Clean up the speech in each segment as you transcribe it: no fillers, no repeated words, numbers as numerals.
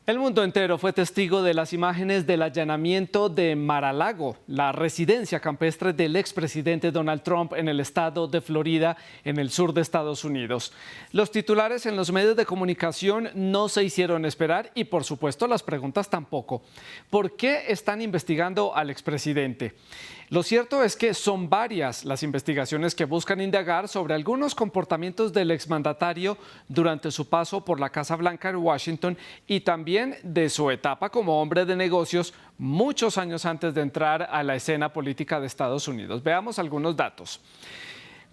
El mundo entero fue testigo de las imágenes del allanamiento de Mar-a-Lago, la residencia campestre del expresidente Donald Trump en el estado de Florida, en el sur de Estados Unidos. Los titulares en los medios de comunicación no se hicieron esperar y, por supuesto, las preguntas tampoco. ¿Por qué están investigando al expresidente? Lo cierto es que son varias las investigaciones que buscan indagar sobre algunos comportamientos del exmandatario durante su paso por la Casa Blanca en Washington y también de su etapa como hombre de negocios muchos años antes de entrar a la escena política de Estados Unidos. Veamos algunos datos.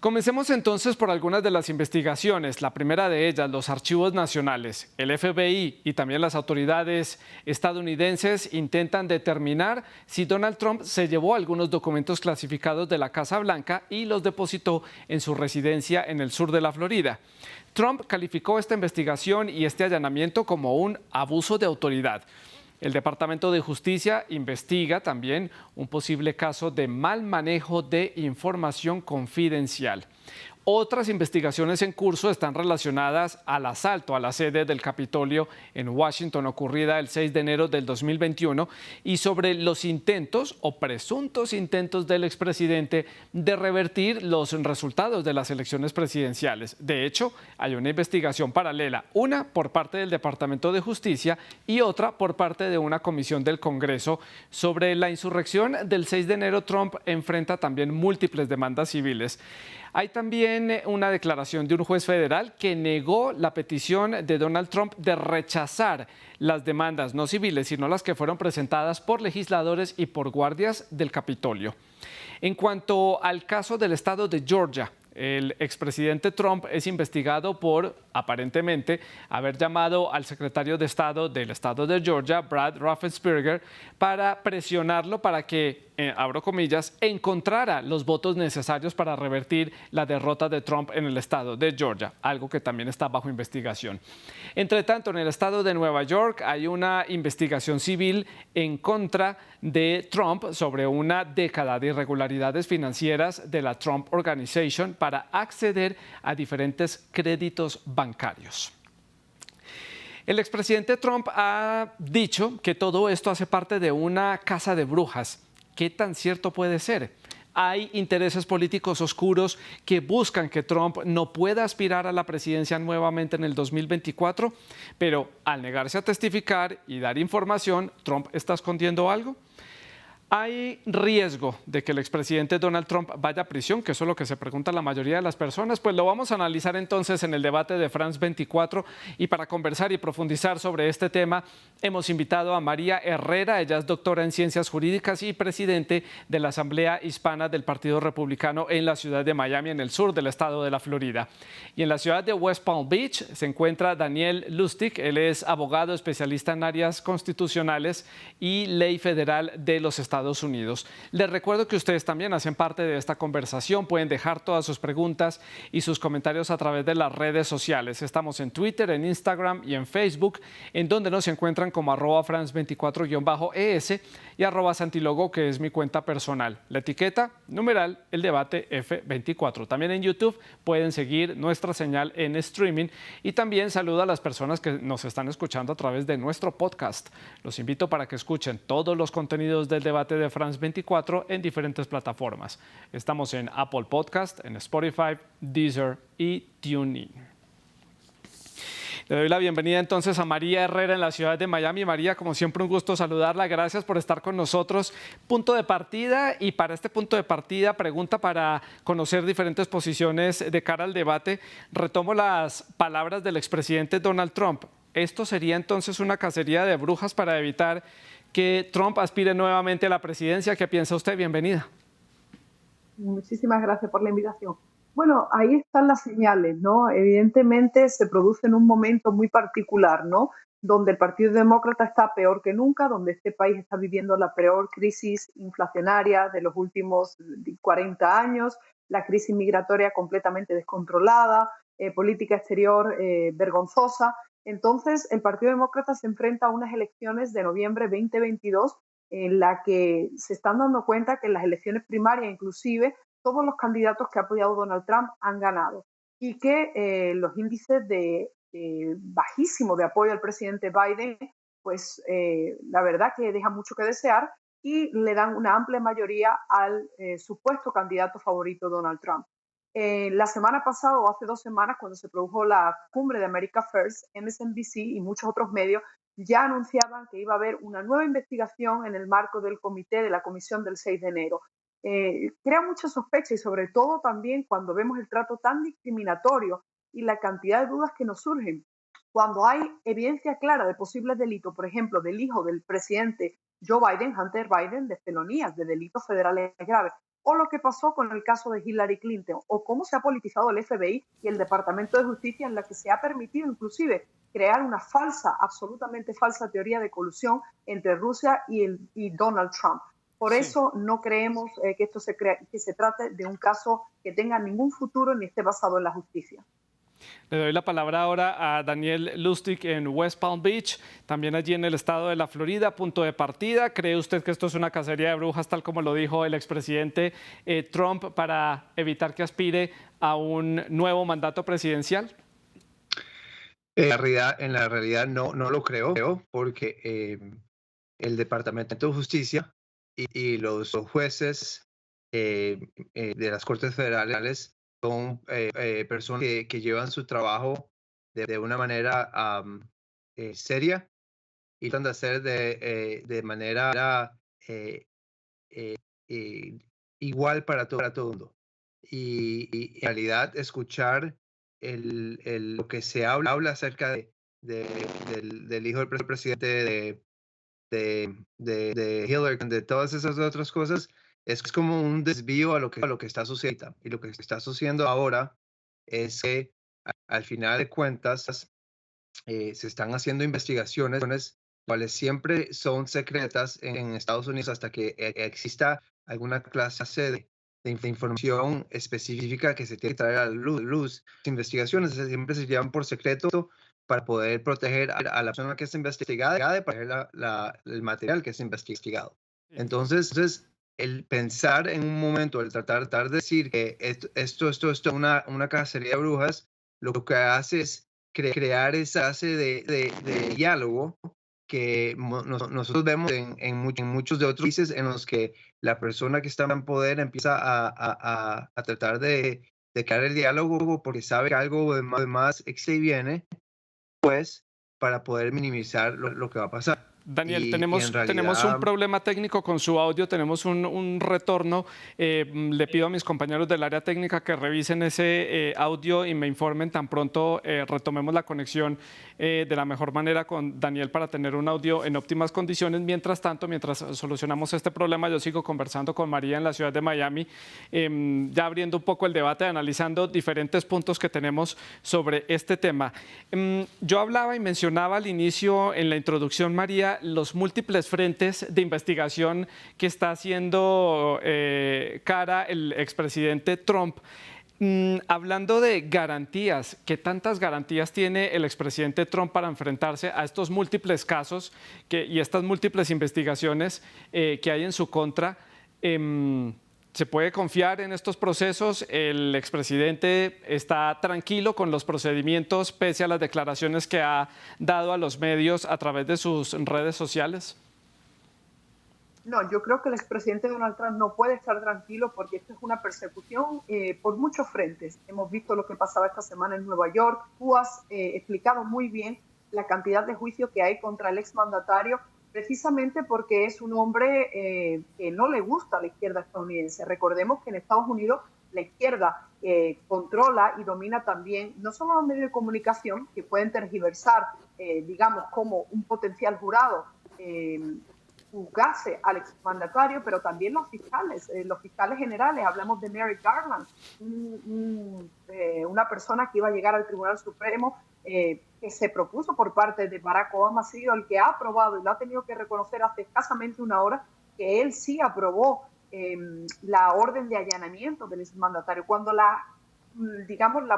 Comencemos entonces por algunas de las investigaciones. La primera de ellas, los archivos nacionales. El FBI y también las autoridades estadounidenses intentan determinar si Donald Trump se llevó algunos documentos clasificados de la Casa Blanca y los depositó en su residencia en el sur de la Florida. Trump calificó esta investigación y este allanamiento como un abuso de autoridad. El Departamento de Justicia investiga también un posible caso de mal manejo de información confidencial. Otras investigaciones en curso están relacionadas al asalto a la sede del Capitolio en Washington ocurrida el 6 de enero del 2021 y sobre los intentos o presuntos intentos del expresidente de revertir los resultados de las elecciones presidenciales. De hecho, hay una investigación paralela, una por parte del Departamento de Justicia y otra por parte de una comisión del Congreso. Sobre la insurrección del 6 de enero, Trump enfrenta también múltiples demandas civiles. Hay también una declaración de un juez federal que negó la petición de Donald Trump de rechazar las demandas no civiles, sino las que fueron presentadas por legisladores y por guardias del Capitolio. En cuanto al caso del estado de Georgia, el expresidente Trump es investigado por, aparentemente, haber llamado al secretario de Estado del estado de Georgia, Brad Raffensperger, para presionarlo para que, abro comillas, encontrara los votos necesarios para revertir la derrota de Trump en el estado de Georgia, algo que también está bajo investigación. Entre tanto, en el estado de Nueva York hay una investigación civil en contra de Trump sobre una década de irregularidades financieras de la Trump Organization para acceder a diferentes créditos bancarios. El expresidente Trump ha dicho que todo esto hace parte de una casa de brujas. ¿Qué tan cierto puede ser? Hay intereses políticos oscuros que buscan que Trump no pueda aspirar a la presidencia nuevamente en el 2024, pero al negarse a testificar y dar información, ¿Trump está escondiendo algo? ¿Hay riesgo de que el expresidente Donald Trump vaya a prisión? Que eso es lo que se pregunta la mayoría de las personas. Pues lo vamos a analizar entonces en el debate de France 24 y para conversar y profundizar sobre este tema hemos invitado a María Herrera. Ella es doctora en Ciencias Jurídicas y presidente de la Asamblea Hispana del Partido Republicano en la ciudad de Miami, en el sur del estado de la Florida. Y en la ciudad de West Palm Beach se encuentra Daniel Lustig. Él es abogado especialista en áreas constitucionales y ley federal de los Estados Unidos. Les recuerdo que ustedes también hacen parte de esta conversación. Pueden dejar todas sus preguntas y sus comentarios a través de las redes sociales. Estamos en Twitter, en Instagram y en Facebook, en donde nos encuentran como @France24-ES y @Santilogo, que es mi cuenta personal. La etiqueta, numeral, el debate F24. También en YouTube pueden seguir nuestra señal en streaming y también saludo a las personas que nos están escuchando a través de nuestro podcast. Los invito para que escuchen todos los contenidos del debate de France 24 en diferentes plataformas. Estamos en Apple Podcast, en Spotify, Deezer y TuneIn. Le doy la bienvenida entonces a María Herrera en la ciudad de Miami. María, como siempre, un gusto saludarla. Gracias por estar con nosotros. Punto de partida, y para este punto de partida, pregunta para conocer diferentes posiciones de cara al debate. Retomo las palabras del expresidente Donald Trump. ¿Esto sería entonces una cacería de brujas para evitar que Trump aspire nuevamente a la presidencia? ¿Qué piensa usted? Bienvenida. Muchísimas gracias por la invitación. Bueno, ahí están las señales, ¿no? Evidentemente se produce en un momento muy particular, ¿no? Donde el Partido Demócrata está peor que nunca, donde este país está viviendo la peor crisis inflacionaria de los últimos 40 años, la crisis migratoria completamente descontrolada, política exterior vergonzosa. Entonces, el Partido Demócrata se enfrenta a unas elecciones de noviembre 2022 en la que se están dando cuenta que en las elecciones primarias, inclusive, todos los candidatos que ha apoyado Donald Trump han ganado y que los índices de bajísimo de apoyo al presidente Biden pues la verdad que deja mucho que desear y le dan una amplia mayoría al supuesto candidato favorito Donald Trump. La semana pasada o hace 2 semanas, cuando se produjo la cumbre de America First, MSNBC y muchos otros medios ya anunciaban que iba a haber una nueva investigación en el marco del comité de la comisión del 6 de enero. Crea mucha sospecha y sobre todo también cuando vemos el trato tan discriminatorio y la cantidad de dudas que nos surgen. Cuando hay evidencia clara de posibles delitos, por ejemplo, del hijo del presidente Joe Biden, Hunter Biden, de felonías, de delitos federales graves, o lo que pasó con el caso de Hillary Clinton, o cómo se ha politizado el FBI y el Departamento de Justicia, en la que se ha permitido inclusive crear una falsa, absolutamente falsa teoría de colusión entre Rusia y Donald Trump. Por Sí. eso no creemos que que se trate de un caso que tenga ningún futuro ni esté basado en la justicia. Le doy la palabra ahora a Daniel Lustig en West Palm Beach, también allí en el estado de la Florida, punto de partida. ¿Cree usted que esto es una cacería de brujas, tal como lo dijo el expresidente Trump, para evitar que aspire a un nuevo mandato presidencial? En la realidad no lo creo, porque el Departamento de Justicia y los jueces de las Cortes Federales son personas que llevan su trabajo de una manera seria y tratan de hacer de manera eh, eh, eh, igual para todo el mundo. Y en realidad escuchar lo que se habla acerca del hijo del presidente, de Hillary, de todas esas otras cosas, es como un desvío a lo que está sucediendo. Y lo que está sucediendo ahora es que al final de cuentas se están haciendo investigaciones, cuales siempre son secretas en Estados Unidos hasta que exista alguna clase de información específica que se tiene que traer a la luz. Las investigaciones siempre se llevan por secreto para poder proteger a la persona que es investigada y para proteger el material que es investigado. Sí. Entonces, el pensar en un momento, el tratar de decir que esto es una cacería de brujas, lo que hace es crear esa clase de diálogo que nosotros vemos en muchos de otros países en los que la persona que está en poder empieza a tratar de crear el diálogo porque sabe que algo de más extra viene, pues, para poder minimizar lo que va a pasar. Daniel, Y en tenemos un realidad, problema técnico con su audio, tenemos un retorno. Le pido a mis compañeros del área técnica que revisen ese audio y me informen tan pronto retomemos la conexión de la mejor manera con Daniel para tener un audio en óptimas condiciones. Mientras tanto, mientras solucionamos este problema, yo sigo conversando con María en la ciudad de Miami, ya abriendo un poco el debate, analizando diferentes puntos que tenemos sobre este tema. Yo hablaba y mencionaba al inicio, en la introducción, María, los múltiples frentes de investigación que está haciendo cara el expresidente Trump. Hablando de garantías, ¿qué tantas garantías tiene el expresidente Trump para enfrentarse a estos múltiples casos y estas múltiples investigaciones que hay en su contra? ¿Se puede confiar en estos procesos? ¿El expresidente está tranquilo con los procedimientos pese a las declaraciones que ha dado a los medios a través de sus redes sociales? No, yo creo que el expresidente Donald Trump no puede estar tranquilo porque esto es una persecución por muchos frentes. Hemos visto lo que pasaba esta semana en Nueva York. Tú has explicado muy bien la cantidad de juicios que hay contra el exmandatario, precisamente porque es un hombre que no le gusta a la izquierda estadounidense. Recordemos que en Estados Unidos la izquierda controla y domina también no solo los medios de comunicación, que pueden tergiversar, digamos, como un potencial jurado, juzgase al exmandatario, pero también los fiscales generales. Hablamos de Merrick Garland, una persona que iba a llegar al Tribunal Supremo, que se propuso por parte de Barack Obama, ha sido el que ha aprobado, y lo ha tenido que reconocer hace escasamente una hora, que él sí aprobó la orden de allanamiento del exmandatario, cuando la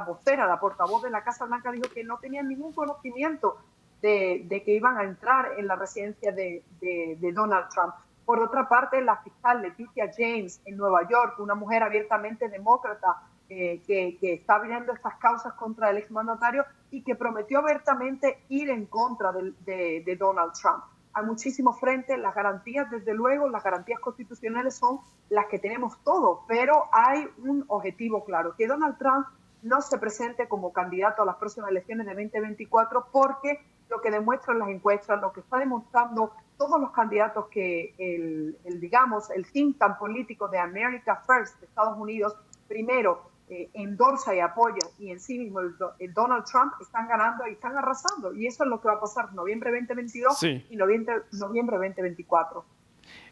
vocera, la portavoz de la Casa Blanca dijo que no tenían ningún conocimiento de que iban a entrar en la residencia de Donald Trump. Por otra parte, la fiscal Leticia James en Nueva York, una mujer abiertamente demócrata, que está abriendo estas causas contra el exmandatario y que prometió abiertamente ir en contra de Donald Trump. Hay muchísimos frentes, las garantías, desde luego, las garantías constitucionales son las que tenemos todos, pero hay un objetivo claro, que Donald Trump no se presente como candidato a las próximas elecciones de 2024, porque lo que demuestran las encuestas, lo que está demostrando todos los candidatos que digamos, el think tank político de America First de Estados Unidos, primero endorsa y apoya, y en sí mismo el Donald Trump, están ganando y están arrasando. Y eso es lo que va a pasar noviembre 2022 Sí. y noviembre 2024.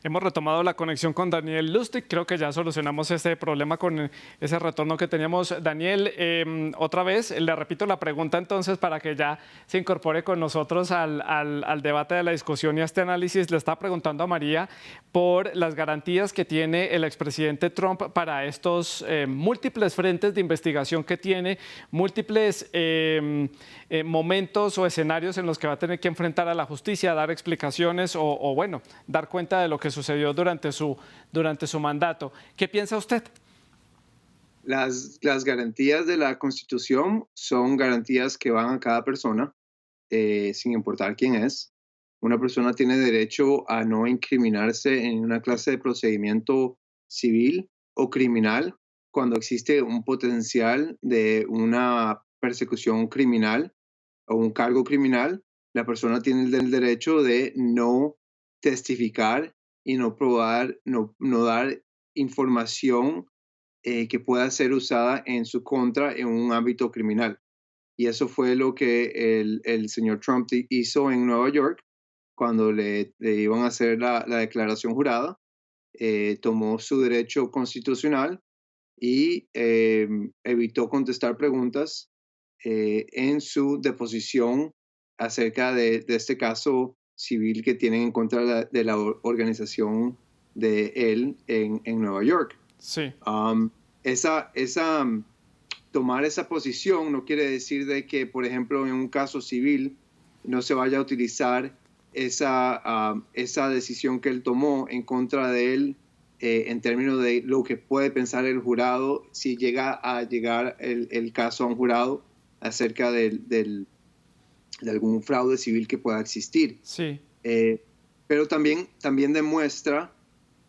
Hemos retomado la conexión con Daniel Lustig. Creo que ya solucionamos este problema con ese retorno que teníamos. Daniel, otra vez, le repito la pregunta entonces para que ya se incorpore con nosotros al debate de la discusión y a este análisis. Le está preguntando a María por las garantías que tiene el expresidente Trump para estos múltiples frentes de investigación que tiene, múltiples momentos o escenarios en los que va a tener que enfrentar a la justicia, dar explicaciones o bueno, dar cuenta de lo que sucedió durante su mandato. ¿Qué piensa usted? Las garantías de la Constitución son garantías que van a cada persona, sin importar quién es. Una persona tiene derecho a no incriminarse en una clase de procedimiento civil o criminal cuando existe un potencial de una persecución criminal o un cargo criminal. La persona tiene el derecho de no testificar y no probar, no dar información que pueda ser usada en su contra en un ámbito criminal. Y eso fue lo que el señor Trump hizo en Nueva York cuando le iban a hacer la declaración jurada. Tomó su derecho constitucional y evitó contestar preguntas en su deposición acerca de este caso civil que tienen en contra de la organización de él en Nueva York. Sí. Tomar esa posición no quiere decir de que, por ejemplo, en un caso civil no se vaya a utilizar esa decisión que él tomó en contra de él en términos de lo que puede pensar el jurado si llega a llegar el caso a un jurado acerca de algún fraude civil que pueda existir. Sí. Pero también demuestra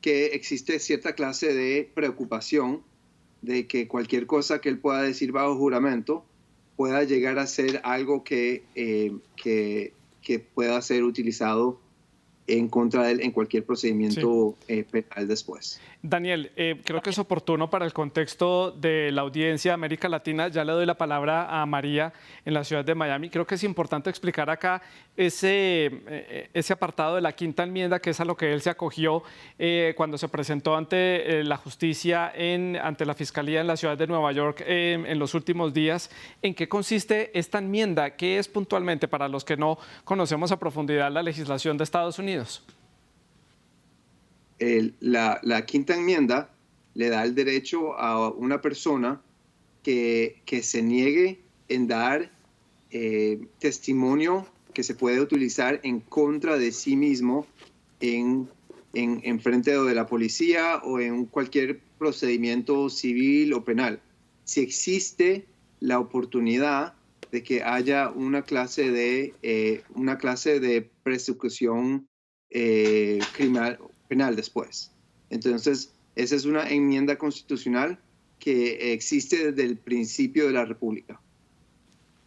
que existe cierta clase de preocupación de que cualquier cosa que él pueda decir bajo juramento pueda llegar a ser algo que pueda ser utilizado en contra de él en cualquier procedimiento penal después. Daniel, creo que es oportuno para el contexto de la audiencia de América Latina. Ya le doy la palabra a María en la ciudad de Miami. Creo que es importante explicar acá ese apartado de la quinta enmienda, que es a lo que él se acogió cuando se presentó ante la justicia, ante la fiscalía en la ciudad de Nueva York en los últimos días. ¿En qué consiste esta enmienda? ¿Qué es puntualmente para los que no conocemos a profundidad la legislación de Estados Unidos? La quinta enmienda le da el derecho a una persona que se niegue en dar testimonio que se puede utilizar en contra de sí mismo en frente de la policía o en cualquier procedimiento civil o penal. Si existe la oportunidad de que haya una clase de persecución penal después. Entonces, esa es una enmienda constitucional que existe desde el principio de la República.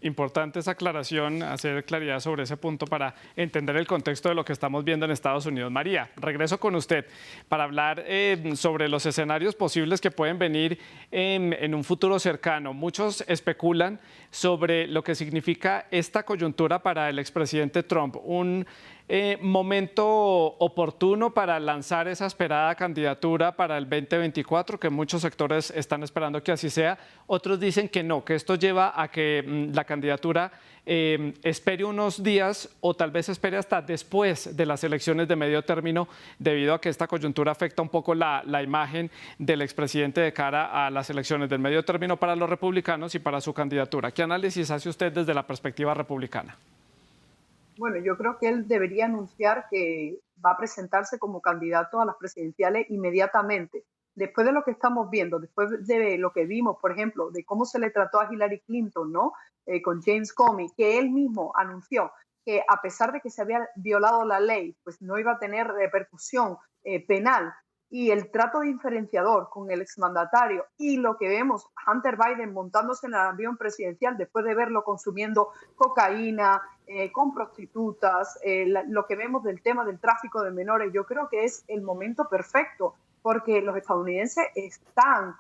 Importante esa aclaración, hacer claridad sobre ese punto para entender el contexto de lo que estamos viendo en Estados Unidos. María, regreso con usted para hablar sobre los escenarios posibles que pueden venir en un futuro cercano. Muchos especulan sobre lo que significa esta coyuntura para el expresidente Trump. Un momento oportuno para lanzar esa esperada candidatura para el 2024, que muchos sectores están esperando que así sea. Otros dicen que no, que esto lleva a que la candidatura espere unos días o tal vez espere hasta después de las elecciones de medio término, debido a que esta coyuntura afecta un poco la imagen del expresidente de cara a las elecciones del medio término para los republicanos y para su candidatura. ¿Qué análisis hace usted desde la perspectiva republicana? Bueno, yo creo que él debería anunciar que va a presentarse como candidato a las presidenciales inmediatamente. después de lo que estamos viendo, después de lo que vimos, por ejemplo, de cómo se le trató a Hillary Clinton, ¿no? Con James Comey, que él mismo anunció que a pesar de que se había violado la ley, pues no iba a tener repercusión penal, y el trato diferenciador con el exmandatario y lo que vemos, Hunter Biden montándose en el avión presidencial después de verlo consumiendo cocaína, con prostitutas, lo que vemos del tema del tráfico de menores, yo creo que es el momento perfecto porque los estadounidenses están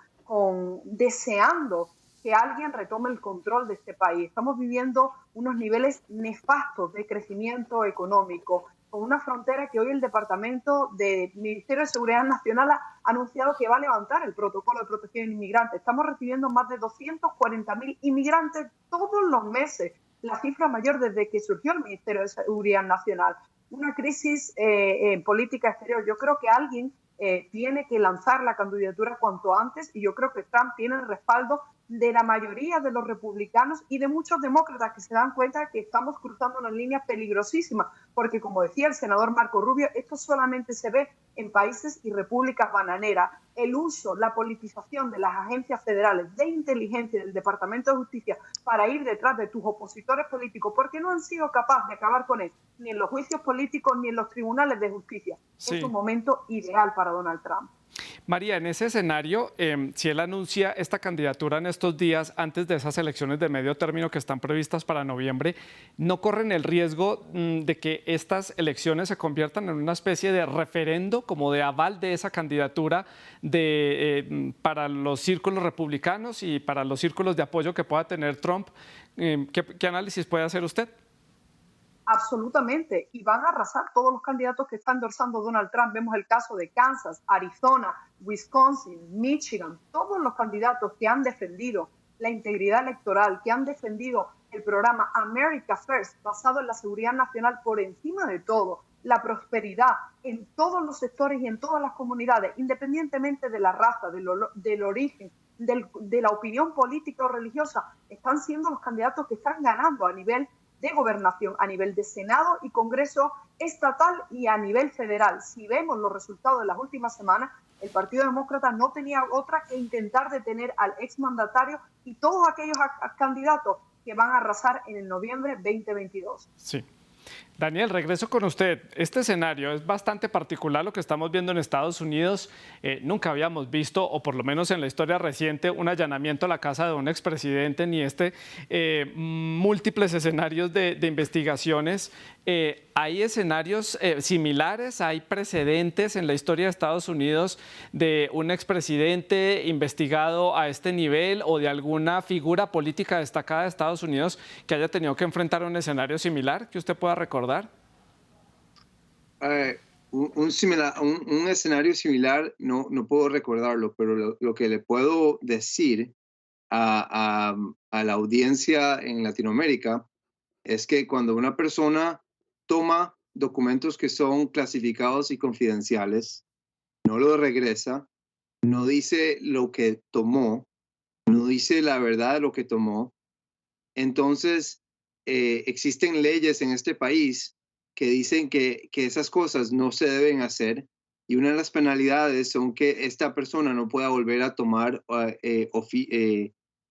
deseando que alguien retome el control de este país. Estamos viviendo unos niveles nefastos de crecimiento económico, con una frontera que hoy el Departamento del Ministerio de Seguridad Nacional ha anunciado que va a levantar el protocolo de protección de inmigrantes. Estamos recibiendo más de 240.000 inmigrantes todos los meses, la cifra mayor desde que surgió el Ministerio de Seguridad Nacional. Una crisis en política exterior. Yo creo que alguien tiene que lanzar la candidatura cuanto antes y yo creo que Trump tiene el respaldo de la mayoría de los republicanos y de muchos demócratas que se dan cuenta de que estamos cruzando una línea peligrosísima, porque como decía el senador Marco Rubio, esto solamente se ve en países y repúblicas bananeras. El uso, la politización de las agencias federales de inteligencia y del Departamento de Justicia para ir detrás de tus opositores políticos, porque no han sido capaces de acabar con él, ni en los juicios políticos ni en los tribunales de justicia. Sí. Es un momento ideal para Donald Trump. María, en ese escenario, si él anuncia esta candidatura en estos días, antes de esas elecciones de medio término que están previstas para noviembre, ¿no corren el riesgo de que estas elecciones se conviertan en una especie de referendo, como de aval de esa candidatura para los círculos republicanos y para los círculos de apoyo que pueda tener Trump? ¿Qué análisis puede hacer usted? Absolutamente, y van a arrasar todos los candidatos que está endorsando Donald Trump. Vemos el caso de Kansas, Arizona, Wisconsin, Michigan, todos los candidatos que han defendido la integridad electoral, que han defendido el programa America First, basado en la seguridad nacional por encima de todo, la prosperidad en todos los sectores y en todas las comunidades, independientemente de la raza, del origen, de la opinión política o religiosa, están siendo los candidatos que están ganando a nivel de gobernación, a nivel de Senado y Congreso estatal y a nivel federal. Si vemos los resultados de las últimas semanas, el Partido Demócrata no tenía otra que intentar detener al exmandatario y todos aquellos candidatos que van a arrasar en el noviembre 2022. Sí. Daniel, regreso con usted. Este escenario es bastante particular, lo que estamos viendo en Estados Unidos. Nunca habíamos visto, o por lo menos en la historia reciente, un allanamiento a la casa de un expresidente, ni múltiples escenarios de investigaciones. ¿Hay escenarios similares? ¿Hay precedentes en la historia de Estados Unidos de un expresidente investigado a este nivel o de alguna figura política destacada de Estados Unidos que haya tenido que enfrentar un escenario similar que usted pueda recordar? Un escenario similar no puedo recordarlo, pero lo que le puedo decir a la audiencia en Latinoamérica es que cuando una persona toma documentos que son clasificados y confidenciales, no lo regresa, no dice lo que tomó, no dice la verdad de lo que tomó, entonces existen leyes en este país que dicen que esas cosas no se deben hacer y una de las penalidades son que esta persona no pueda volver a tomar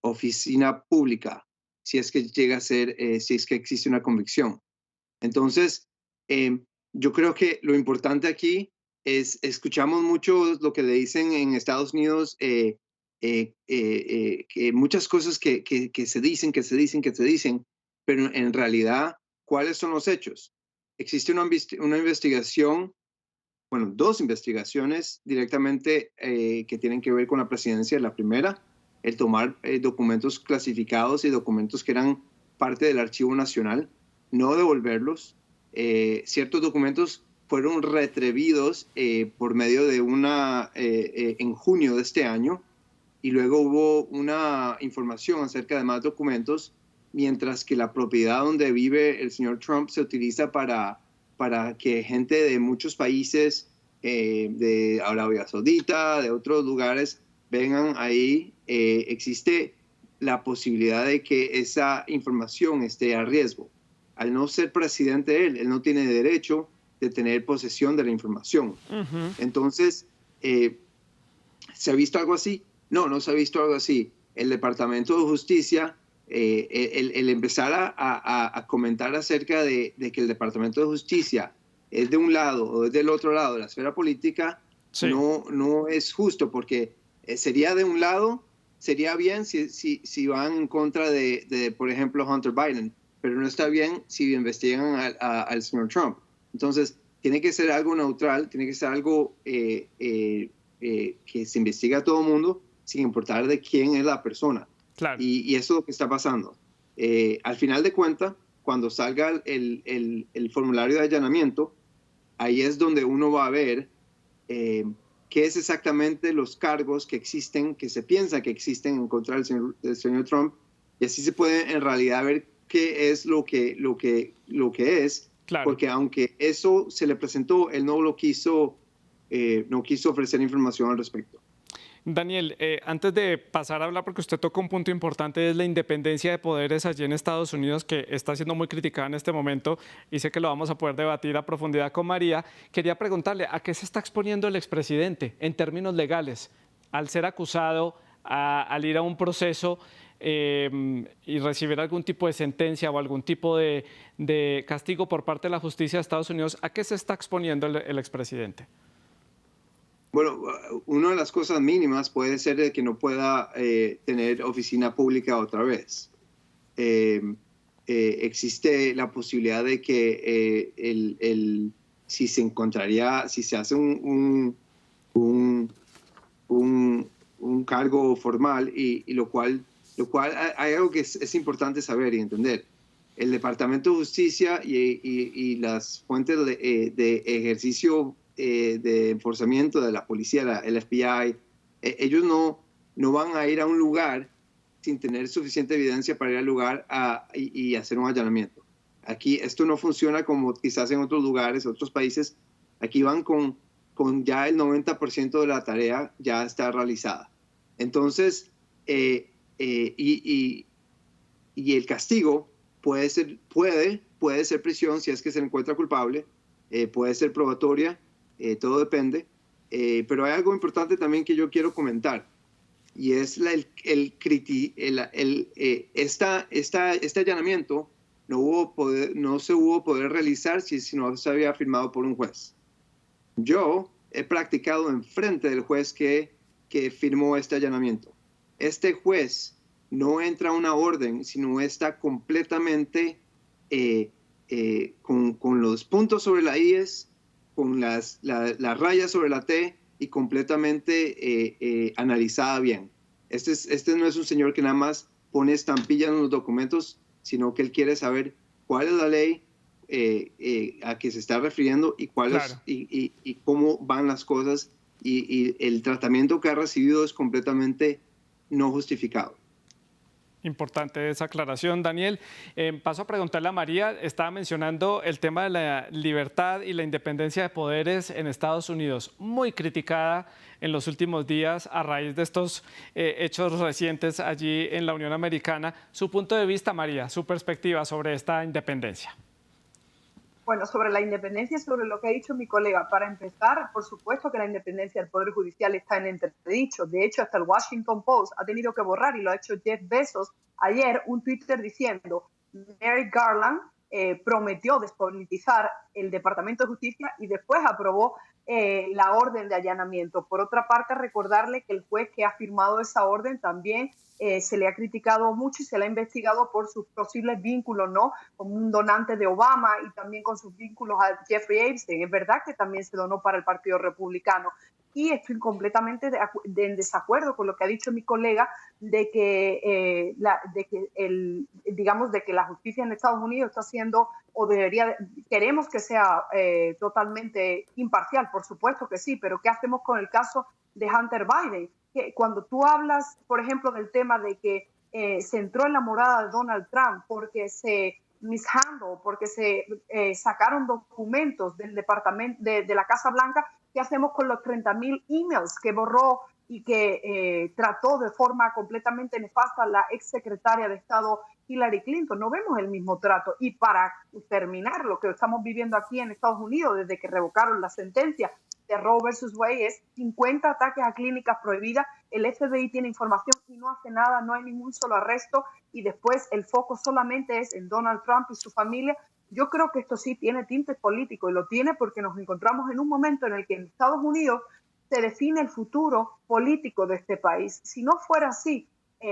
oficina pública si es que llega a ser, si es que existe una convicción. Entonces, yo creo que lo importante aquí es, escuchamos mucho lo que le dicen en Estados Unidos, que muchas cosas que se dicen, pero en realidad, ¿cuáles son los hechos? Existe una investigación, bueno, dos investigaciones directamente que tienen que ver con la presidencia. La primera, el tomar documentos clasificados y documentos que eran parte del Archivo Nacional, no devolverlos. Ciertos documentos fueron retribuidos por medio de en junio de este año, y luego hubo una información acerca de más documentos, mientras que la propiedad donde vive el señor Trump se utiliza para que gente de muchos países, de Arabia Saudita, de otros lugares, vengan ahí. Existe la posibilidad de que esa información esté a riesgo. Al no ser presidente él no tiene derecho de tener posesión de la información. Uh-huh. Entonces, ¿Se ha visto algo así? No, no se ha visto algo así. El Departamento de Justicia, el empezar a comentar acerca de que el Departamento de Justicia es de un lado o es del otro lado de la esfera política, Sí. no es justo, porque sería de un lado, sería bien si van en contra de, por ejemplo, Hunter Biden, pero no está bien si investigan al señor Trump. Entonces, tiene que ser algo neutral, tiene que ser algo que se investigue a todo el mundo sin importar de quién es la persona. Claro. Y eso es lo que está pasando. Al final de cuentas, cuando salga el formulario de allanamiento, ahí es donde uno va a ver qué es exactamente los cargos que existen, que se piensa que existen en contra del señor Trump, y así se puede en realidad ver qué es lo que es. Claro. Porque aunque eso se le presentó, él no quiso ofrecer información al respecto. Daniel, antes de pasar a hablar, porque usted toca un punto importante, es la independencia de poderes allí en Estados Unidos, que está siendo muy criticada en este momento, y sé que lo vamos a poder debatir a profundidad con María. Quería preguntarle, ¿a qué se está exponiendo el expresidente en términos legales al ser acusado, al ir a un proceso y recibir algún tipo de sentencia o algún tipo de castigo por parte de la justicia de Estados Unidos? ¿A qué se está exponiendo el expresidente? Bueno, una de las cosas mínimas puede ser de que no pueda tener oficina pública otra vez. Existe la posibilidad de que si se hace un cargo formal, y lo cual hay algo que es importante saber y entender. El Departamento de Justicia y las fuentes de ejercicio de enforzamiento de la policía, el FBI, ellos no van a ir a un lugar sin tener suficiente evidencia para ir al lugar y hacer un allanamiento. Aquí esto no funciona como quizás en otros lugares, otros países. Aquí van con ya el 90% de la tarea ya está realizada. Entonces, y el castigo puede ser prisión si es que se le encuentra culpable, puede ser probatoria, todo depende, pero hay algo importante también que yo quiero comentar, y es este allanamiento no se hubo poder realizar si no se había firmado por un juez. Yo he practicado enfrente del juez que firmó este allanamiento. Este juez no entra a una orden, sino está completamente con los puntos sobre las IES, con las rayas sobre la T, y completamente analizada bien. Este no es un señor que nada más pone estampillas en los documentos, sino que él quiere saber cuál es la ley a que se está refiriendo y Claro. y cómo van las cosas, y el tratamiento que ha recibido es completamente no justificado. Importante esa aclaración, Daniel. Paso a preguntarle a María, estaba mencionando el tema de la libertad y la independencia de poderes en Estados Unidos, muy criticada en los últimos días a raíz de estos hechos recientes allí en la Unión Americana. Su punto de vista, María, su perspectiva sobre esta independencia. Bueno, sobre la independencia, sobre lo que ha dicho mi colega, para empezar, por supuesto que la independencia del Poder Judicial está en entredicho. De hecho, hasta el Washington Post ha tenido que borrar, y lo ha hecho Jeff Bezos ayer, un Twitter diciendo: Merrick Garland prometió despolitizar el Departamento de Justicia y después aprobó la orden de allanamiento. Por otra parte, recordarle que el juez que ha firmado esa orden también se le ha criticado mucho y se le ha investigado por sus posibles vínculos, ¿no? Como un donante de Obama, y también con sus vínculos a Jeffrey Epstein. Es verdad que también se donó para el Partido Republicano. Y estoy completamente en desacuerdo con lo que ha dicho mi colega de que la justicia en Estados Unidos está siendo, o queremos que sea totalmente imparcial. Por supuesto que sí, pero ¿qué hacemos con el caso de Hunter Biden? Que cuando tú hablas, por ejemplo, del tema de que se entró en la morada de Donald Trump porque se mishandled, porque se sacaron documentos del departamento de la Casa Blanca, ¿qué hacemos con los 30.000 emails que borró y que trató de forma completamente nefasta la exsecretaria de Estado Hillary Clinton? No vemos el mismo trato. Y para terminar, lo que estamos viviendo aquí en Estados Unidos desde que revocaron la sentencia de Roe versus Wade es 50 ataques a clínicas prohibidas, el FBI tiene información y no hace nada, no hay ningún solo arresto y después el foco solamente es en Donald Trump y su familia. Yo creo que esto sí tiene tintes políticos y lo tiene porque nos encontramos en un momento en el que en Estados Unidos se define el futuro político de este país. Si no fuera así,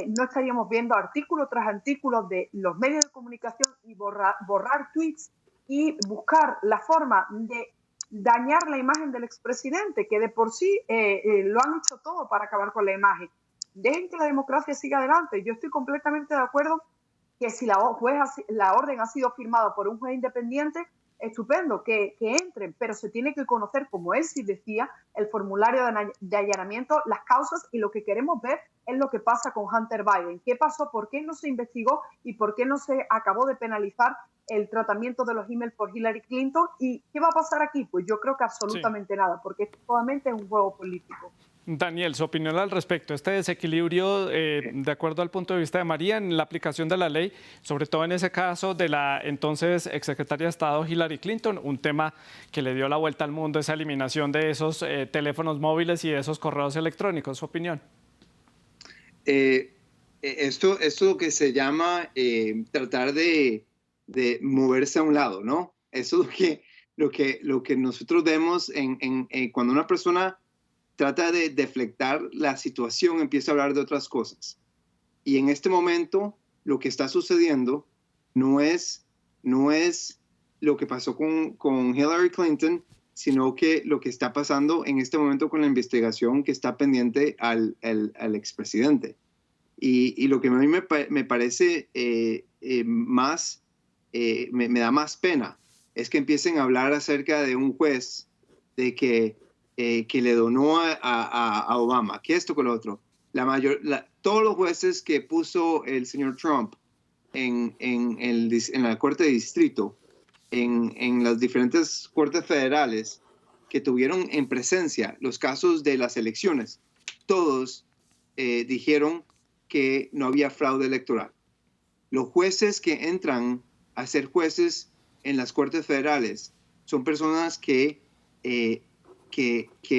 no estaríamos viendo artículo tras artículo de los medios de comunicación y borrar tweets y buscar la forma de dañar la imagen del expresidente, que de por sí lo han hecho todo para acabar con la imagen. Dejen que la democracia siga adelante. Yo estoy completamente de acuerdo que si la orden ha sido firmada por un juez independiente, estupendo, que entren, pero se tiene que conocer, como él sí decía, el formulario de allanamiento, las causas, y lo que queremos ver es lo que pasa con Hunter Biden. ¿Qué pasó? ¿Por qué no se investigó? ¿Y por qué no se acabó de penalizar el tratamiento de los emails por Hillary Clinton? ¿Y qué va a pasar aquí? Pues yo creo que absolutamente nada, porque esto solamente es un juego político. Daniel, su opinión al respecto, este desequilibrio, de acuerdo al punto de vista de María, en la aplicación de la ley, sobre todo en ese caso de la entonces exsecretaria de Estado Hillary Clinton, un tema que le dio la vuelta al mundo, esa eliminación de esos teléfonos móviles y de esos correos electrónicos. ¿Su opinión? Esto es lo que se llama tratar de moverse a un lado, ¿no? Eso es lo que nosotros vemos cuando una persona trata de deflectar la situación, empieza a hablar de otras cosas. Y en este momento, lo que está sucediendo no es lo que pasó con Hillary Clinton, sino que lo que está pasando en este momento con la investigación que está pendiente al expresidente. Y lo que a mí me parece me da más pena es que empiecen a hablar acerca de un juez de que le donó a Obama, que esto con lo otro. Todos los jueces que puso el señor Trump en la Corte de Distrito, en las diferentes cortes federales que tuvieron en presencia los casos de las elecciones, todos dijeron que no había fraude electoral. Los jueces que entran a ser jueces en las cortes federales son personas que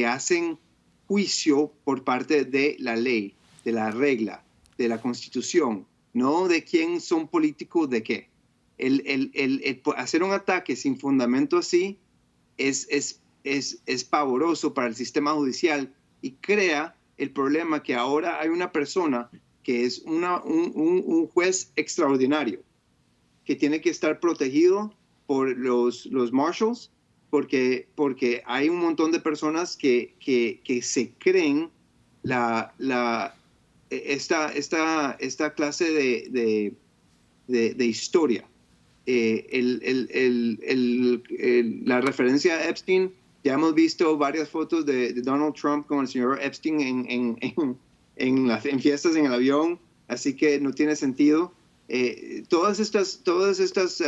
hacen juicio por parte de la ley, de la regla, de la Constitución, no de quién son políticos de qué. El hacer un ataque sin fundamento así es pavoroso para el sistema judicial y crea el problema que ahora hay una persona que es un juez extraordinario que tiene que estar protegido por los marshals, porque hay un montón de personas que se creen esta clase de historia. La referencia a Epstein, ya hemos visto varias fotos de Donald Trump con el señor Epstein en fiestas en el avión, así que no tiene sentido. Todas estas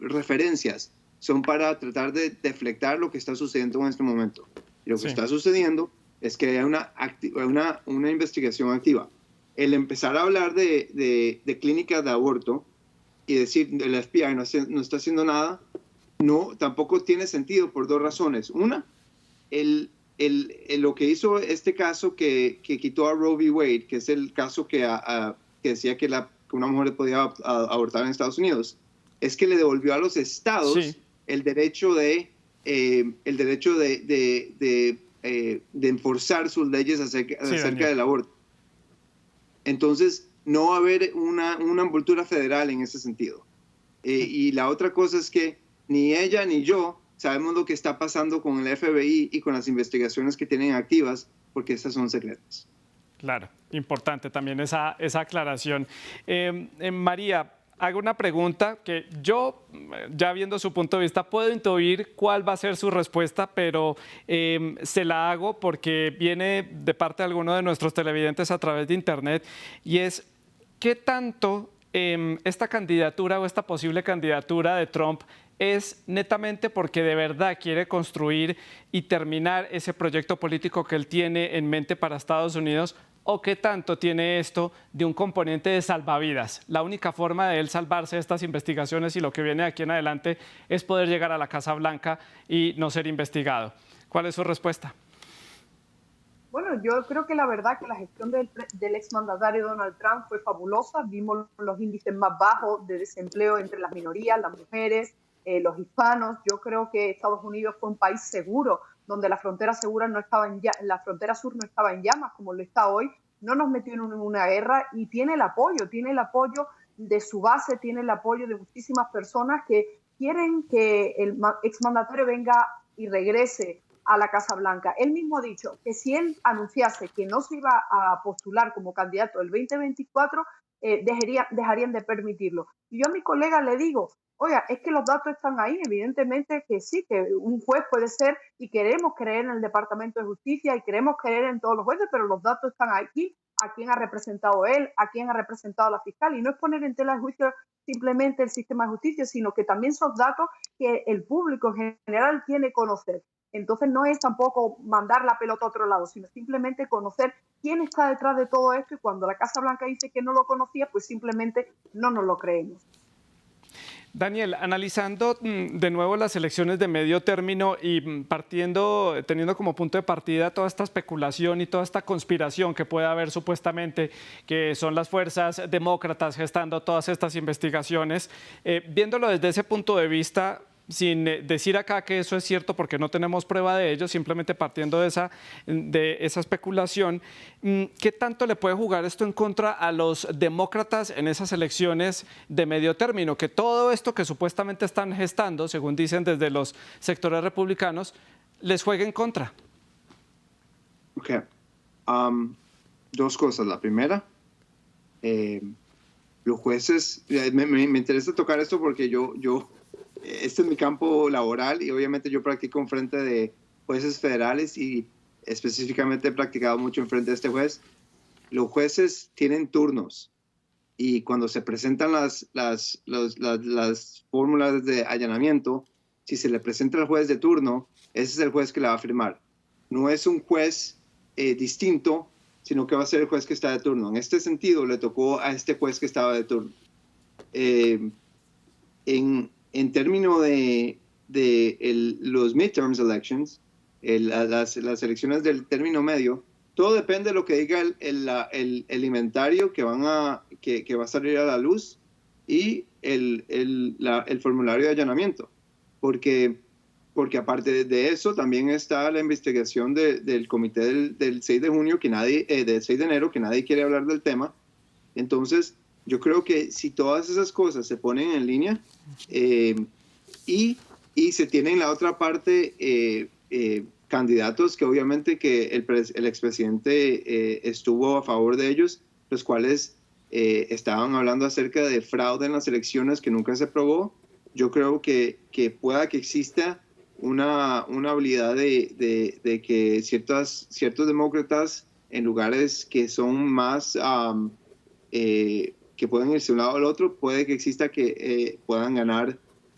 referencias son para tratar de deflectar lo que está sucediendo en este momento. Y lo que está sucediendo es que hay una investigación activa. El empezar a hablar de clínicas de aborto y decir el FBI no está haciendo nada, tampoco tiene sentido por dos razones. Una, lo que hizo este caso que quitó a Roe v. Wade, que es el caso que decía que una mujer podía abortar en Estados Unidos, es que le devolvió a los estados el derecho de enforzar sus leyes acerca del aborto. Entonces, no va a haber una envoltura federal en ese sentido. Y la otra cosa es que ni ella ni yo sabemos lo que está pasando con el FBI y con las investigaciones que tienen activas, porque estas son secretas. Claro, importante también esa aclaración. María, hago una pregunta que yo, ya viendo su punto de vista, puedo intuir cuál va a ser su respuesta, pero se la hago porque viene de parte de alguno de nuestros televidentes a través de internet, y es, ¿qué tanto esta candidatura o esta posible candidatura de Trump es netamente porque de verdad quiere construir y terminar ese proyecto político que él tiene en mente para Estados Unidos, o qué tanto tiene esto de un componente de salvavidas? La única forma de él salvarse de estas investigaciones y lo que viene de aquí en adelante es poder llegar a la Casa Blanca y no ser investigado. ¿Cuál es su respuesta? Bueno, yo creo que la verdad que la gestión del exmandatario Donald Trump fue fabulosa. Vimos los índices más bajos de desempleo entre las minorías, las mujeres, los hispanos. Yo creo que Estados Unidos fue un país seguro, donde la frontera segura no estaba la frontera sur no estaba en llamas como lo está hoy. No nos metió en una guerra y tiene el apoyo de su base, tiene el apoyo de muchísimas personas que quieren que el exmandatario venga y regrese a la Casa Blanca. Él mismo ha dicho que si él anunciase que no se iba a postular como candidato el 2024, dejarían de permitirlo. Y yo a mi colega le digo, oiga, es que los datos están ahí, evidentemente que sí, que un juez puede ser, y queremos creer en el Departamento de Justicia y queremos creer en todos los jueces, pero los datos están aquí, a quién ha representado él, a quién ha representado la fiscal, y no es poner en tela de juicio simplemente el sistema de justicia, sino que también son datos que el público en general tiene que conocer. Entonces no es tampoco mandar la pelota a otro lado, sino simplemente conocer quién está detrás de todo esto, y cuando la Casa Blanca dice que no lo conocía, pues simplemente no nos lo creemos. Daniel, analizando de nuevo las elecciones de medio término y teniendo como punto de partida toda esta especulación y toda esta conspiración que puede haber supuestamente, que son las fuerzas demócratas gestando todas estas investigaciones, viéndolo desde ese punto de vista, sin decir acá que eso es cierto porque no tenemos prueba de ello, simplemente partiendo de esa especulación, ¿qué tanto le puede jugar esto en contra a los demócratas en esas elecciones de medio término? Que todo esto que supuestamente están gestando, según dicen desde los sectores republicanos, les juegue en contra. Ok. Dos cosas. La primera, los jueces, me interesa tocar esto porque este es mi campo laboral y obviamente yo practico en frente de jueces federales y específicamente he practicado mucho en frente de este juez. Los jueces tienen turnos y cuando se presentan las fórmulas de allanamiento, si se le presenta al juez de turno, ese es el juez que la va a firmar. No es un juez distinto, sino que va a ser el juez que está de turno. En este sentido, le tocó a este juez que estaba de turno. En términos de los midterms elections, las elecciones del término medio, todo depende de lo que diga el inventario que va a salir a la luz y el formulario de allanamiento. Porque aparte de eso, también está la investigación del comité del 6 de junio, del 6 de enero, que nadie quiere hablar del tema. Entonces, yo creo que si todas esas cosas se ponen en línea y se tienen la otra parte, candidatos que obviamente que el expresidente estuvo a favor de ellos, los cuales estaban hablando acerca de fraude en las elecciones que nunca se probó, yo creo que pueda que exista una habilidad de que ciertos demócratas en lugares que son más... que pueden irse de un lado al otro, puede que exista que puedan ganar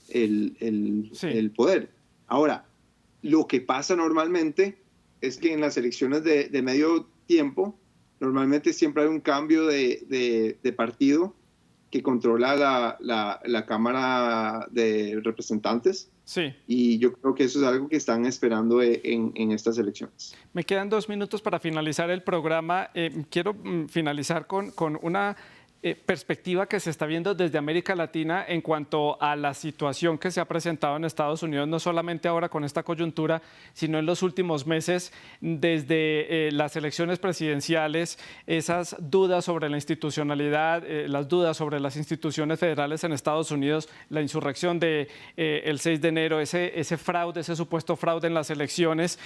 el poder. Ahora, lo que pasa normalmente es que en las elecciones de medio tiempo, normalmente siempre hay un cambio de partido que controla la Cámara de Representantes. Sí. Y yo creo que eso es algo que están esperando en estas elecciones. Me quedan 2 minutos para finalizar el programa. Quiero finalizar con una perspectiva que se está viendo desde América Latina en cuanto a la situación que se ha presentado en Estados Unidos, no solamente ahora con esta coyuntura, sino en los últimos meses, desde las elecciones presidenciales, esas dudas sobre la institucionalidad, las dudas sobre las instituciones federales en Estados Unidos, la insurrección del 6 de enero, ese fraude, ese supuesto fraude en las elecciones.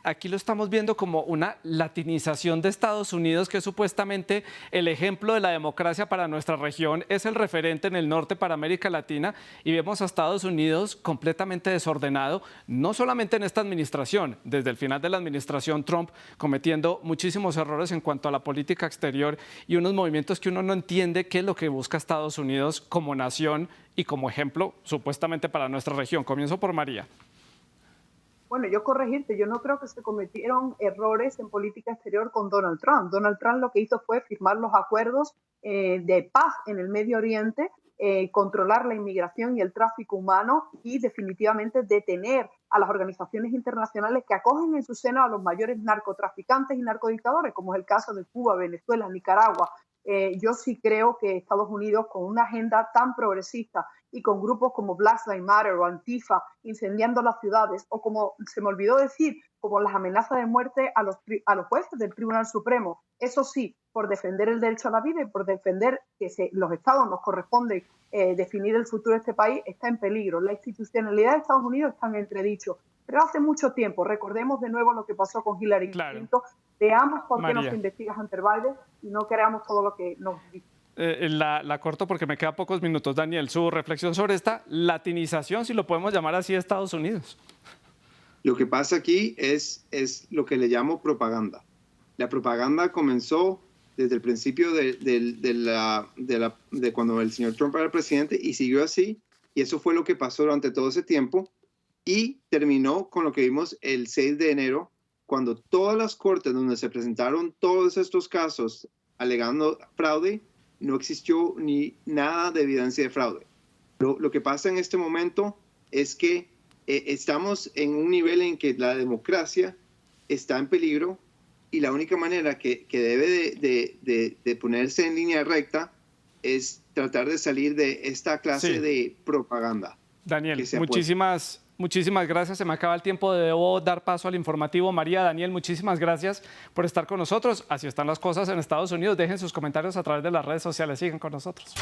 Aquí lo estamos viendo como una latinización de Estados Unidos, que es supuestamente el ejemplo de la democracia para nuestra región, es el referente en el norte para América Latina, y vemos a Estados Unidos completamente desordenado, no solamente en esta administración, desde el final de la administración Trump, cometiendo muchísimos errores en cuanto a la política exterior y unos movimientos que uno no entiende qué es lo que busca Estados Unidos como nación y como ejemplo supuestamente para nuestra región. Comienzo por María. Bueno, yo corregirte, yo no creo que se cometieron errores en política exterior con Donald Trump. Donald Trump lo que hizo fue firmar los acuerdos de paz en el Medio Oriente controlar la inmigración y el tráfico humano y definitivamente detener a las organizaciones internacionales que acogen en su seno a los mayores narcotraficantes y narcodictadores, como es el caso de Cuba, Venezuela, Nicaragua. Yo sí creo que Estados Unidos, con una agenda tan progresista y con grupos como Black Lives Matter o Antifa incendiando las ciudades, o como se me olvidó decir, como las amenazas de muerte a los jueces del Tribunal Supremo, eso sí, por defender el derecho a la vida y por defender que los estados nos corresponde definir el futuro de este país, está en peligro. La institucionalidad de Estados Unidos está en entredicho. Pero hace mucho tiempo, recordemos de nuevo lo que pasó con Hillary Clinton, veamos por qué no se investiga Hunter Biden y no creamos todo lo que nos dice. La corto porque me quedan pocos minutos. Daniel, su reflexión sobre esta latinización, si lo podemos llamar así, de Estados Unidos. Lo que pasa aquí es lo que le llamo propaganda. La propaganda comenzó desde el principio de cuando el señor Trump era presidente y siguió así, y eso fue lo que pasó durante todo ese tiempo, y terminó con lo que vimos el 6 de enero, cuando todas las cortes donde se presentaron todos estos casos alegando fraude, no existió ni nada de evidencia de fraude. Lo que pasa en este momento es que estamos en un nivel en que la democracia está en peligro y la única manera que debe de ponerse en línea recta es tratar de salir de esta clase de propaganda. Daniel, muchísimas gracias. Se me acaba el tiempo, debo dar paso al informativo. María, Daniel, muchísimas gracias por estar con nosotros. Así están las cosas en Estados Unidos. Dejen sus comentarios a través de las redes sociales. Sigan con nosotros.